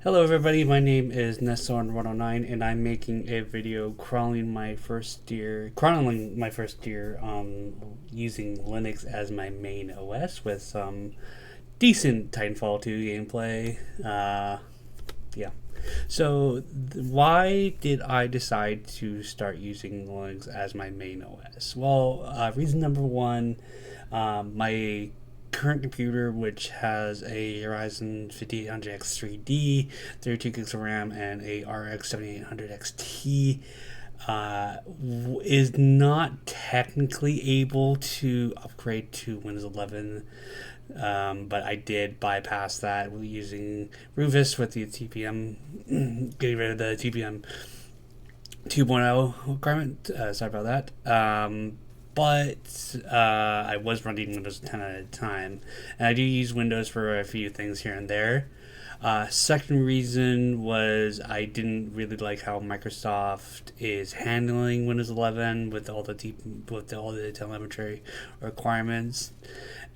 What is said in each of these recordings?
Hello everybody, my name is Nesson109 and I'm making a video chronicling my first year using Linux as my main OS with some decent Titanfall 2 gameplay. Yeah. So, why did I decide to start using Linux as my main OS? Well, reason number one, my current computer, which has a Ryzen 5800X 3D, 32 gigs of RAM, and a RX 7800 XT, is not technically able to upgrade to Windows 11. But I did bypass that using Rufus with the TPM, getting rid of the TPM 2.0 requirement. Sorry about that. But I was running Windows 10 at a time, and I do use Windows for a few things here and there. Second reason was I didn't really like how Microsoft is handling Windows 11 with all the telemetry requirements,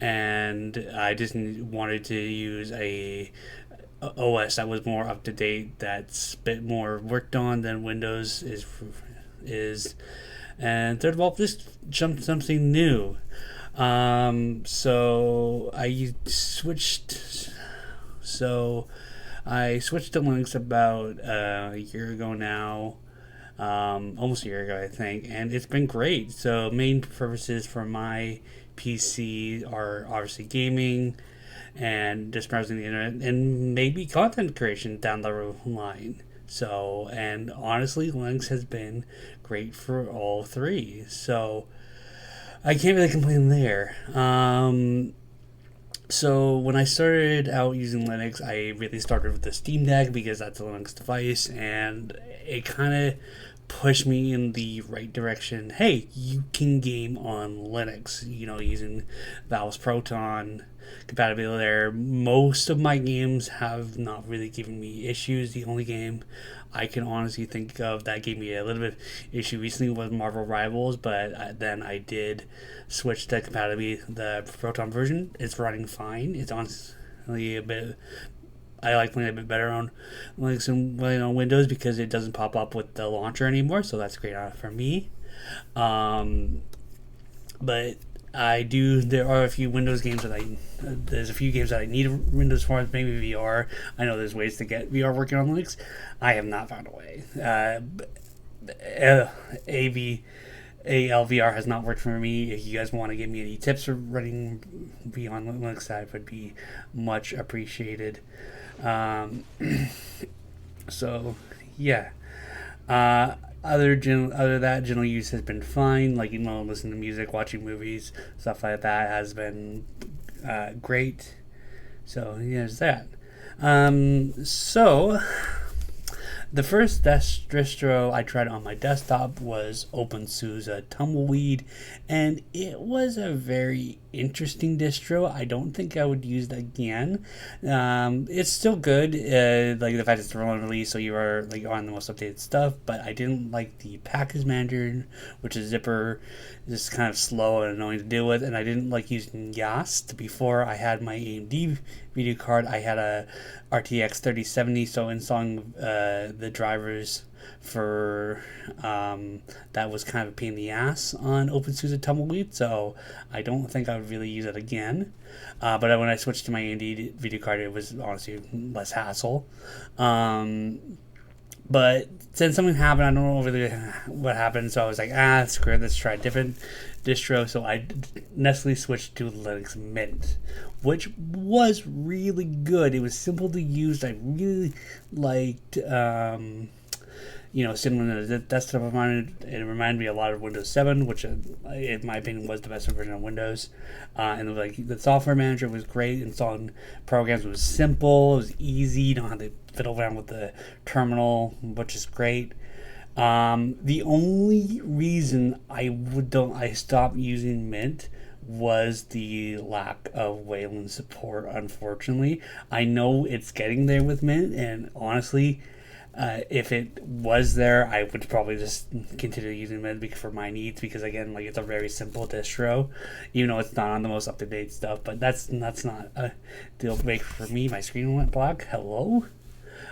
and I just wanted to use a OS that was more up to date, that's a bit more worked on than Windows is. And third of all, just jump something new. So I switched. So I switched to Linux about a year ago now, almost a year ago, I think, and it's been great. So main purposes for my PC are obviously gaming and just browsing the internet and maybe content creation down the line. So, and honestly, Linux has been great for all three. So, I can't really complain there. So, when I started out using Linux, I really started with the Steam Deck because that's a Linux device, and it kind of pushed me in the right direction. Hey, you can game on Linux, using Valve's Proton compatibility there. Most of my games have not really given me issues. The only game I can honestly think of that gave me a little bit of issue recently was Marvel Rivals, but then I did switch to compatibility. The Proton version, it's running fine. It's honestly a bit, I like playing a bit better on Linux and on Windows because it doesn't pop up with the launcher anymore, so that's great for me. But I do. There are a few Windows games there's a few games that I need Windows for. Maybe VR. I know there's ways to get VR working on Linux. I have not found a way. ALVR has not worked for me. If you guys want to give me any tips for running beyond Linux, that would be much appreciated. Um, so, yeah. Other that general use has been fine. Like listening to music, watching movies, stuff like that has been great. So yeah, there's that. So the first distro I tried on my desktop was OpenSUSE Tumbleweed, and it was a very interesting distro. I don't think I would use that again. It's still good, like the fact it's the rolling release, so you are like on the most updated stuff. But I didn't like the package manager, which is Zipper, just kind of slow and annoying to deal with. And I didn't like using Yast. Before I had my AMD video card, I had a RTX 3070, so installing the drivers for that was kind of a pain in the ass on OpenSUSE Tumbleweed, so I don't think I would really use it again. But when I switched to my AMD video card, it was honestly less hassle. But then something happened. I don't know really what happened, so I was like, screw it, let's try a different distro. So I Nestle switched to Linux Mint, which was really good. It was simple to use. I really liked. Sitting on the desktop environment, it reminded me a lot of Windows 7, which, in my opinion, was the best version of Windows. And the software manager was great. Installing programs was simple. It was easy. You don't have to fiddle around with the terminal, which is great. The only reason I stopped using Mint was the lack of Wayland support. Unfortunately, I know it's getting there with Mint, and honestly, if it was there, I would probably just continue using it for my needs because, again, like it's a very simple distro, even though it's not on the most up to date stuff. But that's not a deal breaker for me. My screen went black. Hello.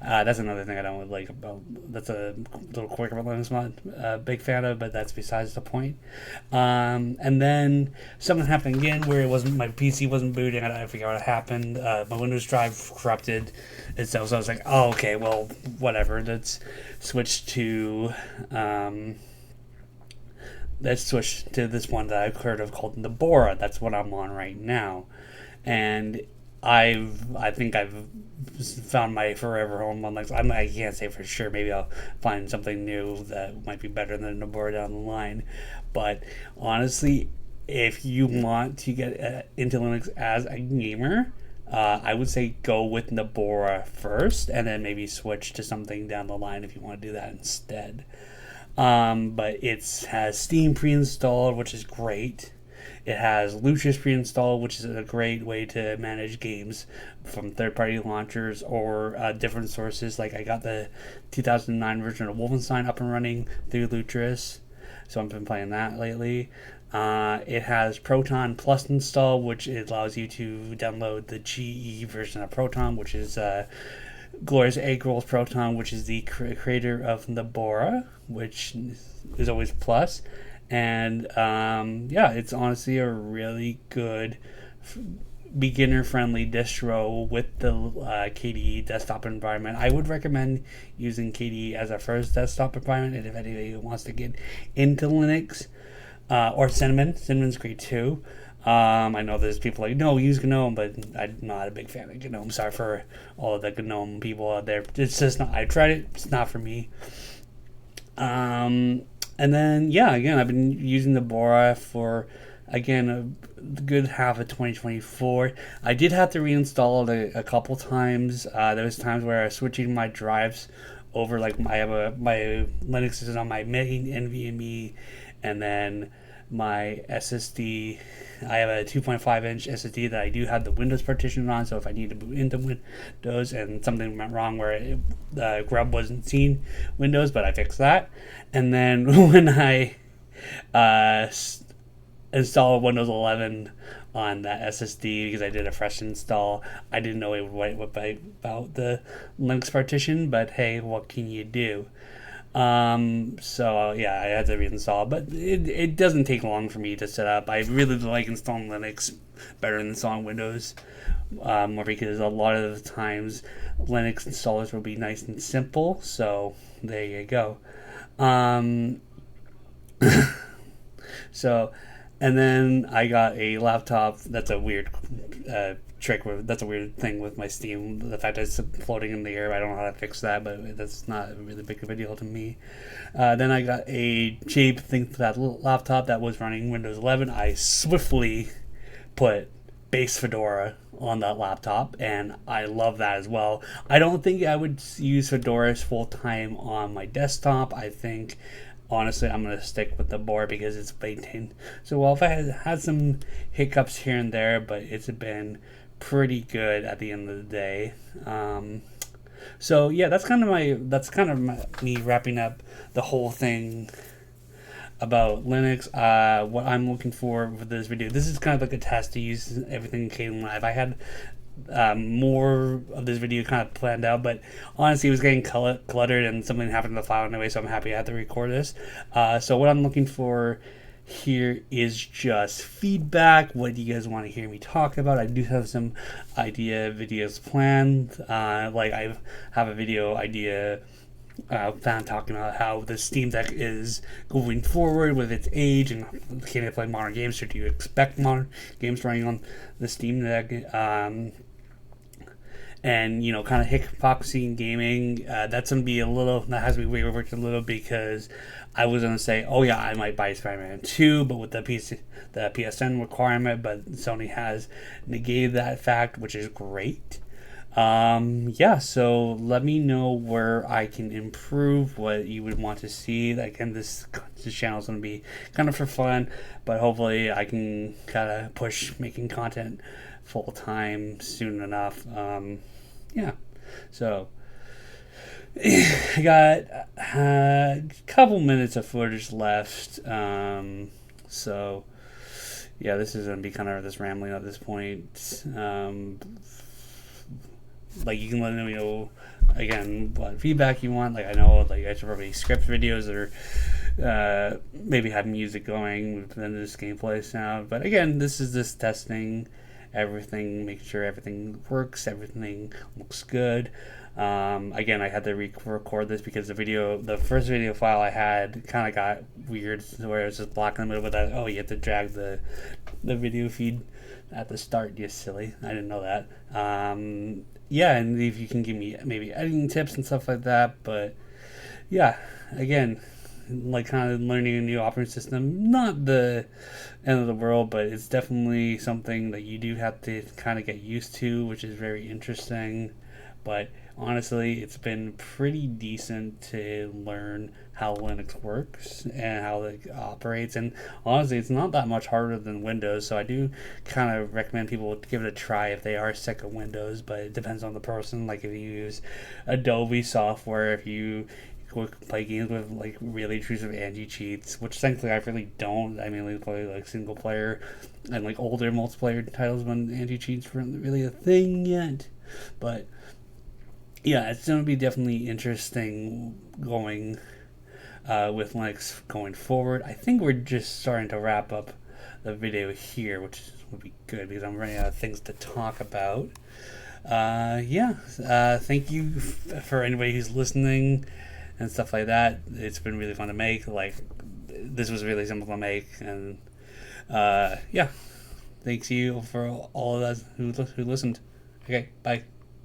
That's another thing I don't like about. That's a little quirk about Linux. I'm not a big fan of, but that's besides the point. And then something happened again where it wasn't my PC wasn't booting. I forgot what happened. My Windows drive corrupted itself, so I was like, oh, okay, well, whatever. Switch to um, let's switch to this one that I've heard of called Nobara. That's what I'm on right now, and I think I've found my forever home on Linux. I can't say for sure. Maybe I'll find something new that might be better than Nobara down the line. But honestly, if you want to get into Linux as a gamer, I would say go with Nobara first, and then maybe switch to something down the line if you want to do that instead. But it has Steam pre-installed, which is great. It has Lucius pre-installed, which is a great way to manage games from third-party launchers or different sources. Like I got the 2009 version of Wolfenstein up and running through Lucius, so I've been playing that lately. It has Proton Plus installed, which allows you to download the GE version of Proton, which is Glorious Egg Rolls Proton, which is the creator of Nobara, which is always plus. And yeah, it's honestly a really good beginner-friendly distro with the KDE desktop environment. I would recommend using KDE as a first desktop environment, and if anybody wants to get into Linux, or Cinnamon's great too. I know there's people like, no, use GNOME, but I'm not a big fan of GNOME. Sorry for all of the GNOME people out there. It's just not, I tried it, it's not for me. And then, yeah, again, I've been using the Nobara for, again, a good half of 2024. I did have to reinstall it a couple times. There was times where I was switching my drives over, like my Linux is on my main NVMe, and then my SSD, I have a 2.5 inch SSD that I do have the Windows partition on, so if I need to boot into Windows and something went wrong where the grub wasn't seeing Windows, but I fixed that. And then when I installed Windows 11 on that SSD because I did a fresh install, I didn't know it would wipe out the Linux partition, but hey, what can you do? So yeah, I had to reinstall, but it doesn't take long for me to set up. I really like installing Linux better than installing Windows, more because a lot of the times Linux installers will be nice and simple. So there you go. So, and then I got a laptop. That's a weird that's a weird thing with my Steam. The fact that it's floating in the air, I don't know how to fix that, but that's not really big of a deal to me. Then I got a cheap thing for that laptop that was running Windows 11. I swiftly put base Fedora on that laptop, and I love that as well. I don't think I would use Fedora full time on my desktop. I think honestly I'm going to stick with the board because it's maintained so well. If I had some hiccups here and there, but it's been pretty good at the end of the day. So yeah, that's kind of me wrapping up the whole thing about Linux. What I'm looking for this video. This is kind of like a test to use everything in Kden Live. I had more of this video kind of planned out, but honestly it was getting cluttered and something happened to the file anyway, so I'm happy I had to record this. So what I'm looking for here is just feedback. What do you guys want to hear me talk about? I do have some videos planned. Like I have a video idea fan talking about how the Steam Deck is going forward with its age and can it play modern games, or do you expect modern games running on the Steam Deck? And kind of hypocrisy in gaming. That's gonna be that has to be reworked a little, because I was gonna say, oh yeah, I might buy Spider-Man 2, but with the PSN requirement, but Sony has negated that fact, which is great. Yeah, so let me know where I can improve, what you would want to see. Again, this channel is going to be kind of for fun, but hopefully I can kind of push making content full time soon enough. Yeah, so I got a couple minutes of footage left. So yeah, this is going to be kind of this rambling at this point. Like, you can let me know again, what feedback you want. Like, I know, like, I should probably script videos or maybe have music going within this gameplay sound. But again, this is just testing everything, make sure everything works, everything looks good. Again, I had to record this because the first video file I had kind of got weird, where it was just black in the middle with that. Oh, you have to drag the video feed at the start. You silly! I didn't know that. Yeah, and if you can give me maybe editing tips and stuff like that. But yeah, again, like kind of learning a new operating system, not the end of the world, but it's definitely something that you do have to kind of get used to, which is very interesting. But honestly, it's been pretty decent to learn how Linux works and how it operates. And honestly, it's not that much harder than Windows. So I do kind of recommend people give it a try if they are sick of Windows. But it depends on the person. Like if you use Adobe software, if you play games with like really intrusive anti-cheats, which thankfully I really don't. I mainly play like single player and like older multiplayer titles when anti-cheats weren't really a thing yet. But yeah, it's going to be definitely interesting going with Linux going forward. I think we're just starting to wrap up the video here, which would be good because I'm running out of things to talk about. Thank you for anybody who's listening and stuff like that. It's been really fun to make. Like, this was really simple to make, and thanks you for all of us who listened. Okay, bye.